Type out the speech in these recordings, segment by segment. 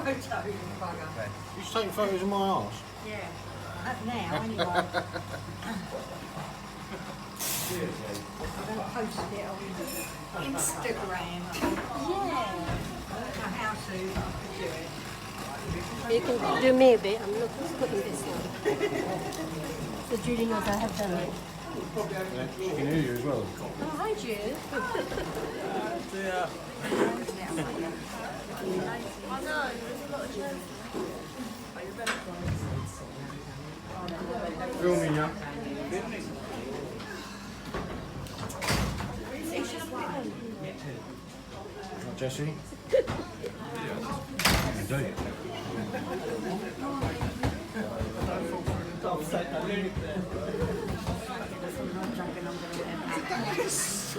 photo, you bugger. Okay. You taking photos of my arse? Yeah. Now, anyway. I'm going to post it on Instagram. Yeah. I don't know how to, but I could do it. You can do me a bit, I'm not putting this on. So Julie knows I have done it. Yeah, she can hear you as well. Oh, hi Jude. Yeah. I know, there's a lot of chairs. Filming you. Jesse? Indeed.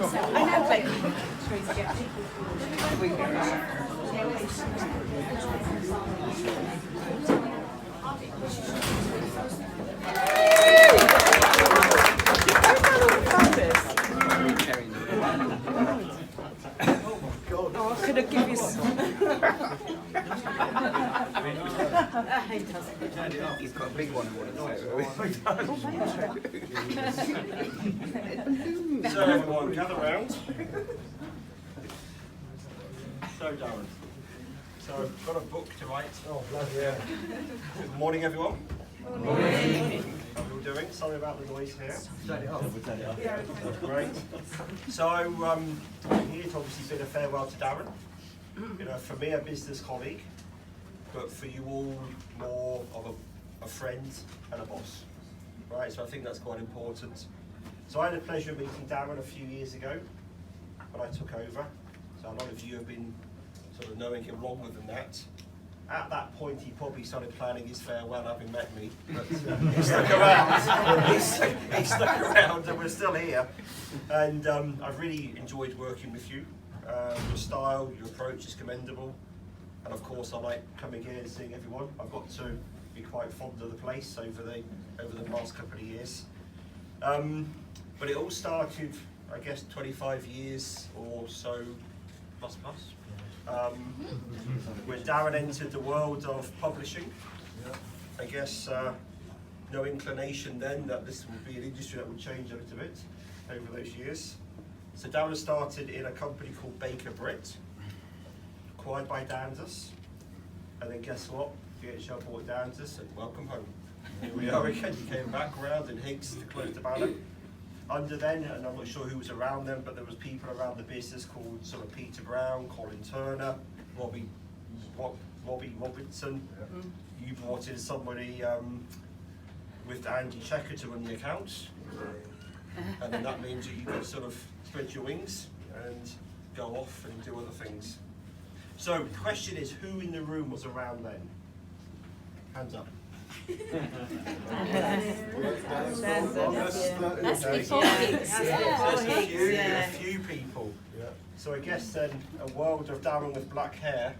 I know, baby. Trying to get people Oh, I could have given you some. He's got a big one. So everyone, gather round. So Darren, so I've got a book to write. Oh, bloody yeah. Good morning, everyone. Good morning. How are you all doing? Sorry about the noise here. Turn it off. That's great. So I'm here to obviously bid a farewell to Darren. You know, for me, a business colleague, but for you all, more of a friend and a boss. Right, so I think that's quite important. So I had the pleasure of meeting Darren a few years ago when I took over. So a lot of you have been sort of knowing him longer than that. At that point, he probably started planning his farewell, having met me, but he stuck around. he stuck around, and we're still here. And I've really enjoyed working with you. Your style, your approach is commendable, and of course, I like coming here and seeing everyone. I've got to be quite fond of the place over the past couple of years. But it all started, I guess, 25 years or so, plus. When Darren entered the world of publishing, I guess no inclination then that this would be an industry that would change a little bit over those years. So Darren started in a company called Baker Britt, acquired by Danvers, and then guess what? DHL bought Danvers and welcome home. Here we are again. He came back around in Higgs to close the banner. Under then, and I'm not sure who was around them, but there was people around the business called sort of Peter Brown, Colin Turner, Robbie Robinson. Yeah. You brought in somebody with Andy Checker to run the accounts, and then that means that you can sort of spread your wings and go off and do other things. So the question is, who in the room was around then? Hands up. That's before Higgs. A few people. Yeah. So I guess then a world of Darren with black hair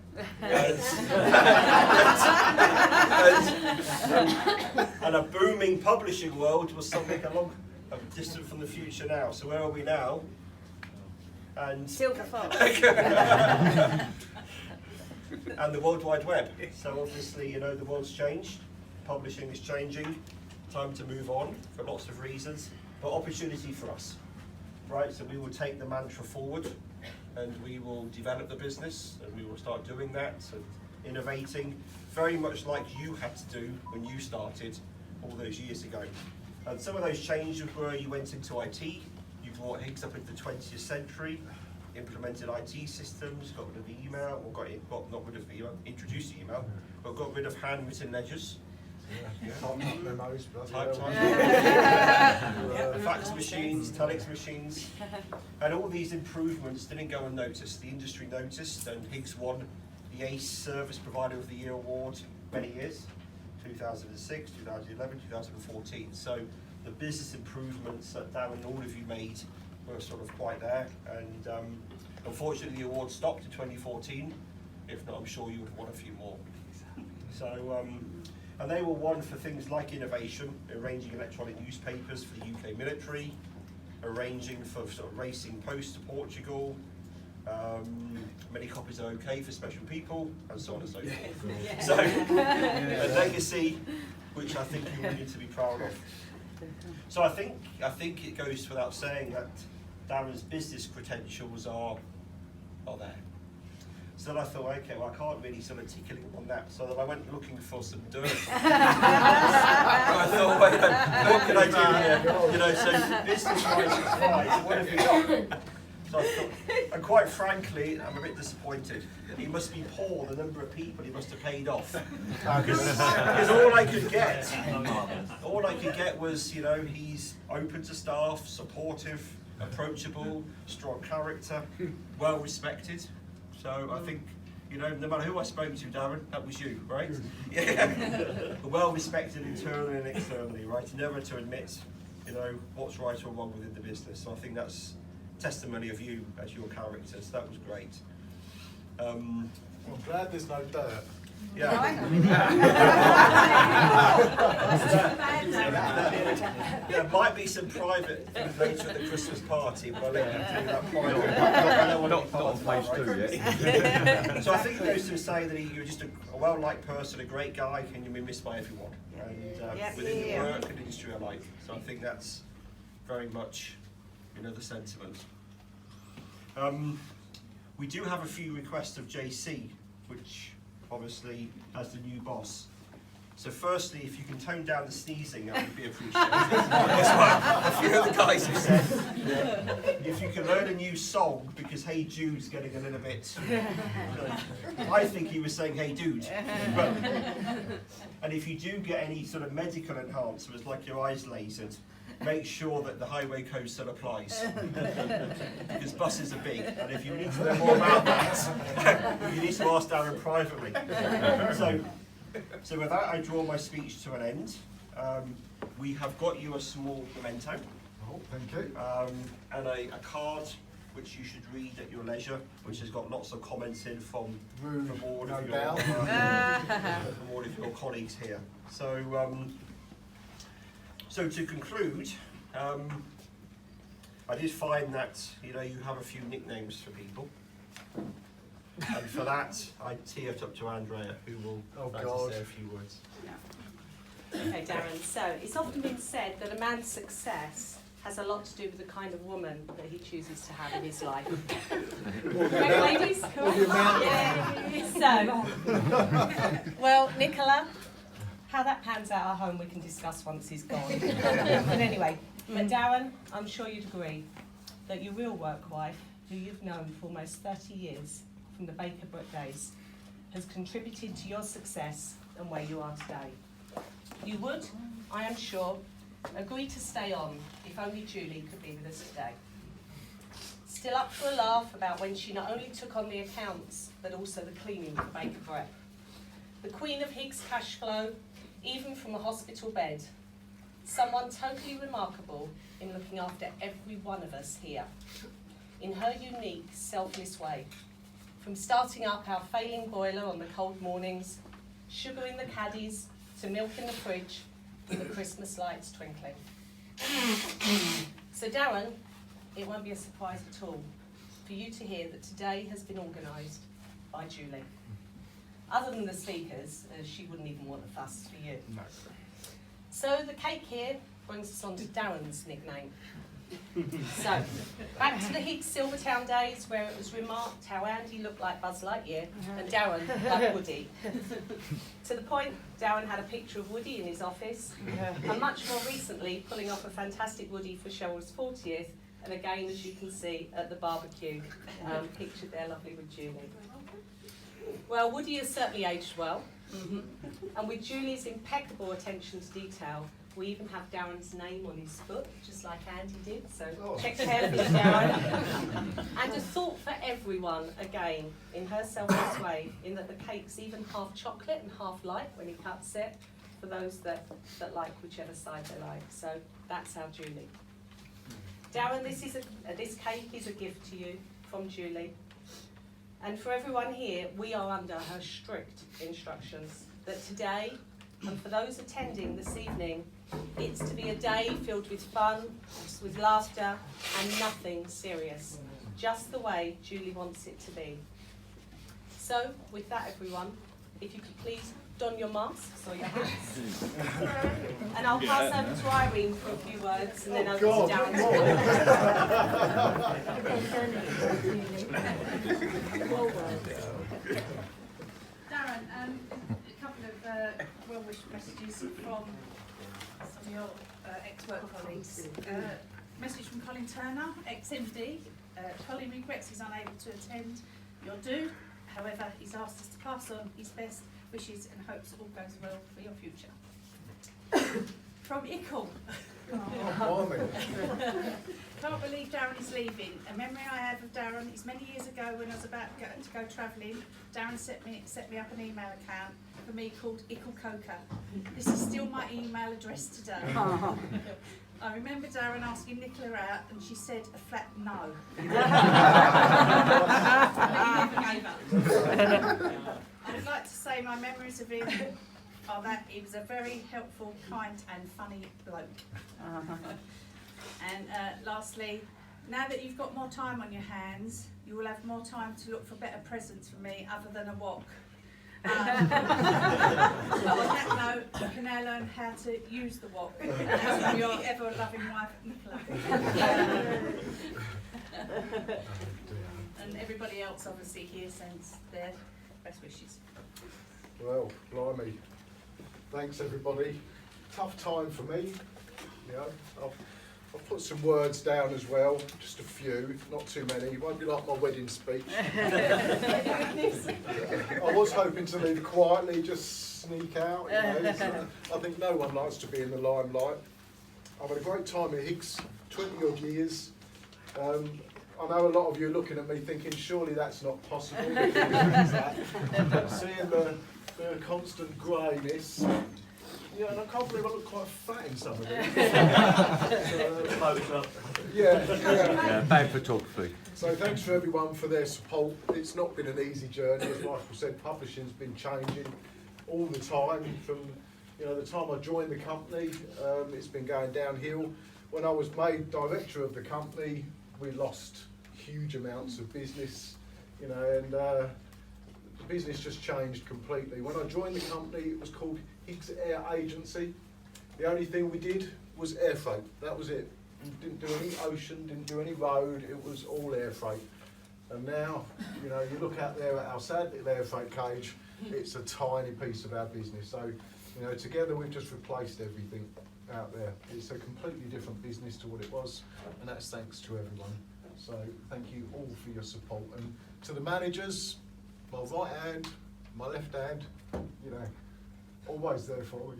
and a booming publishing world was something distant from the future now. So where are we now? And Silver Fox. And the World Wide Web. So obviously, you know, the world's changed. Publishing is changing, time to move on for lots of reasons, but opportunity for us, right? So we will take the mantra forward and we will develop the business and we will start doing that and innovating, very much like you had to do when you started all those years ago. And some of those changes were you went into IT, you brought Higgs up into the 20th century, implemented IT systems, got rid of email, or not rid of email, introduced email, but got rid of handwritten ledgers. Fax machines, telex machines, and all these improvements didn't go unnoticed. The industry noticed, and Higgs won the ACE Service Provider of the Year award many years, 2006, 2011, 2014. So the business improvements that Darren and all of you made were sort of quite there, and unfortunately the award stopped in 2014. If not, I'm sure you would have won a few more. So. And they were won for things like innovation, arranging electronic newspapers for the UK military, arranging for sort of racing post to Portugal, Many copies are okay for special people, and so on and so forth. So, a legacy which I think you all need to be proud of. So I think it goes without saying that Darren's business credentials are there. So then I thought, okay, well I can't really sort of tickle him on that. So then I went looking for some dirt. I thought, wait, what can I do here? So business-wise it's fine. What have you got? So I thought, and quite frankly, I'm a bit disappointed. He must be poor, the number of people he must have paid off. Because all I could get was, he's open to staff, supportive, approachable, strong character, well respected. So I think, no matter who I spoke to, Darren, that was you, right? Yeah. Well respected internally and externally, right? Never to admit, what's right or wrong within the business. So I think that's testimony of you as your character, so that was great. I'm glad there's no dirt. Yeah. There might be some private later at the Christmas party, but I'll let you do that private. Not on page 2 yet. So I think it goes to say that you're just a well-liked person, a great guy, and you'll be missed by everyone. And within the work and industry alike. So I think that's very much the sentiment. We do have a few requests of JC, which obviously as the new boss. So firstly, if you can tone down the sneezing, that would be appreciated. That's what a few of the guys have said. If you can learn a new song, because Hey Jude's getting a little bit... I think he was saying Hey Dude. But, and if you do get any sort of medical enhancements, like your eyes lasered, make sure that the highway code still applies. Because buses are big, and if you need to know more about that, you need to ask Darren privately. So with that, I draw my speech to an end. We have got you a small memento. Oh, thank you. And a card which you should read at your leisure, which has got lots of comments in from all of your colleagues here. So to conclude, I did find that you have a few nicknames for people, and for that I tee it up to Andrea, who will like to say a few words. Okay, Darren. So it's often been said that a man's success has a lot to do with the kind of woman that he chooses to have in his life. Right, ladies? Yeah. So, well, Nicola. How that pans out at home we can discuss once he's gone. But anyway, but Darren, I'm sure you'd agree that your real work wife, who you've known for almost 30 years from the Baker Brook days, has contributed to your success and where you are today. You would, I am sure, agree to stay on if only Julie could be with us today. Still up for a laugh about when she not only took on the accounts, but also the cleaning for Baker Brook. The Queen of Higgs cash flow, even from a hospital bed. Someone totally remarkable in looking after every one of us here, in her unique, selfless way. From starting up our failing boiler on the cold mornings, sugar in the caddies, to milk in the fridge, and the Christmas lights twinkling. So Darren, it won't be a surprise at all for you to hear that today has been organised by Julie. Other than the speakers, she wouldn't even want a fuss for you. No. So the cake here brings us on to Darren's nickname. So, back to the Higgs Silvertown days where it was remarked how Andy looked like Buzz Lightyear and Darren like Woody. To the point, Darren had a picture of Woody in his office, and much more recently pulling off a fantastic Woody for Cheryl's 40th, and again, as you can see, at the barbecue, pictured there lovely with Julie. Well, Woody has certainly aged well, and with Julie's impeccable attention to detail, we even have Darren's name on his foot, just like Andy did, so check carefully, Darren. And a thought for everyone, again, in her selfless way, in that the cake's even half chocolate and half light when he cuts it, for those that like whichever side they like. So that's our Julie. Darren, this cake is a gift to you from Julie. And for everyone here, we are under her strict instructions that today, and for those attending this evening, it's to be a day filled with fun, with laughter, and nothing serious. just the way Julie wants it to be. So, with that everyone, if you could please don your masks or your hats. And I'll pass over to Irene for a few words and then over to Darren. Darren, a couple of well-wish messages from some of your ex-work colleagues. Message from Colin Turner, ex-MD. Colin regrets he's unable to attend your do. However, he's asked us to pass on his best wishes and hopes all goes well for your future. From Ickle. Can't believe Darren is leaving. A memory I have of Darren is many years ago when I was about to go travelling. Darren set me up an email account for me called Ickle Coca. This is still my email address today. I remember Darren asking Nicola out and she said a flat no. I would like to say my memories of him are that he was a very helpful, kind and funny bloke. And lastly, now that you've got more time on your hands, you will have more time to look for better presents from me other than a wok. But on that note, you can now learn how to use the wok. As from your ever-loving wife, Nicola. And everybody else obviously here sends their best wishes. Well, blimey. Thanks everybody. Tough time for me. You know, I've put some words down as well, just a few, not too many. It won't be like my wedding speech. I was hoping to leave quietly, just sneak out. You know, so I think no one likes to be in the limelight. I've had a great time at Higgs, 20 odd years. I know a lot of you are looking at me thinking, surely that's not possible. Seeing the constant greyness. Yeah, and I can't believe I look quite fat in some of these. Yeah, bad photography. So thanks for everyone for their support. It's not been an easy journey, as Michael said. Publishing's been changing all the time. From the time I joined the company, it's been going downhill. When I was made director of the company, we lost huge amounts of business. And the business just changed completely. When I joined the company, it was called Higgs Air Agency. The only thing we did was air freight. That was it. We didn't do any ocean, didn't do any road. It was all air freight. And now, you look out there at our sad little air freight cage. It's a tiny piece of our business. So, together we've just replaced everything out there. It's a completely different business to what it was, and that's thanks to everyone. So, thank you all for your support. And to the managers, my right hand, my left hand, always there for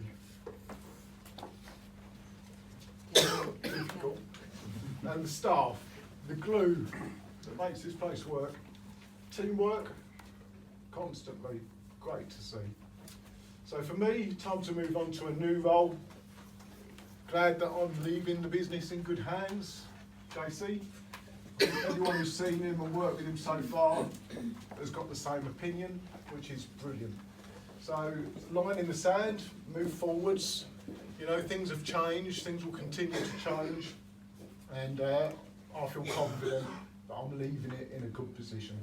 you. Cool. And the staff, the glue that makes this place work. Teamwork, constantly, great to see. So for me, time to move on to a new role. Glad that I'm leaving the business in good hands. JC, everyone who's seen him and worked with him so far has got the same opinion, which is brilliant. So, line in the sand, move forwards. Things have changed, things will continue to change, and I feel confident that I'm leaving it in a good position.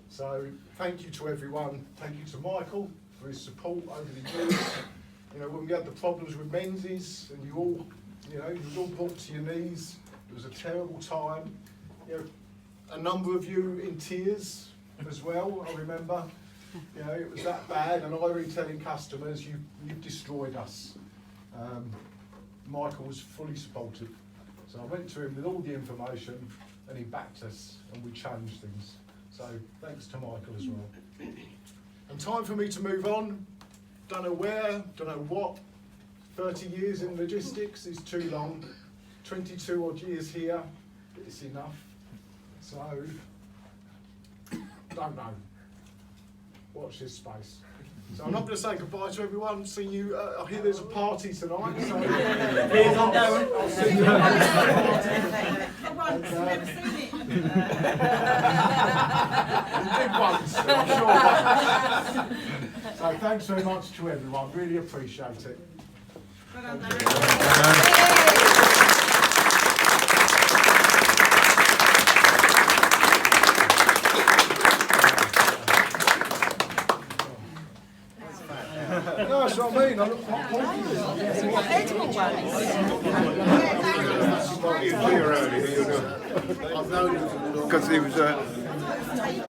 So, thank you to everyone. Thank you to Michael for his support over the years. When we had the problems with Menzies, and you was all brought to your knees. It was a terrible time. A number of you in tears as well, I remember. It was that bad, and Irene telling customers, you've destroyed us. Michael was fully supportive. So I went to him with all the information, and he backed us, and we changed things. So thanks to Michael as well. And time for me to move on. Don't know where, don't know what. 30 years in logistics is too long. 22 odd years here, it's enough. So, don't know. Watch this space. So I'm not going to say goodbye to everyone. See you. I hear there's a party tonight. So I'll see you at the party. Never seen it. We did once, I'm sure. So thanks very much to everyone. Really appreciate it. Well done, Darren. what I mean? I look quite confident. I've known him because he was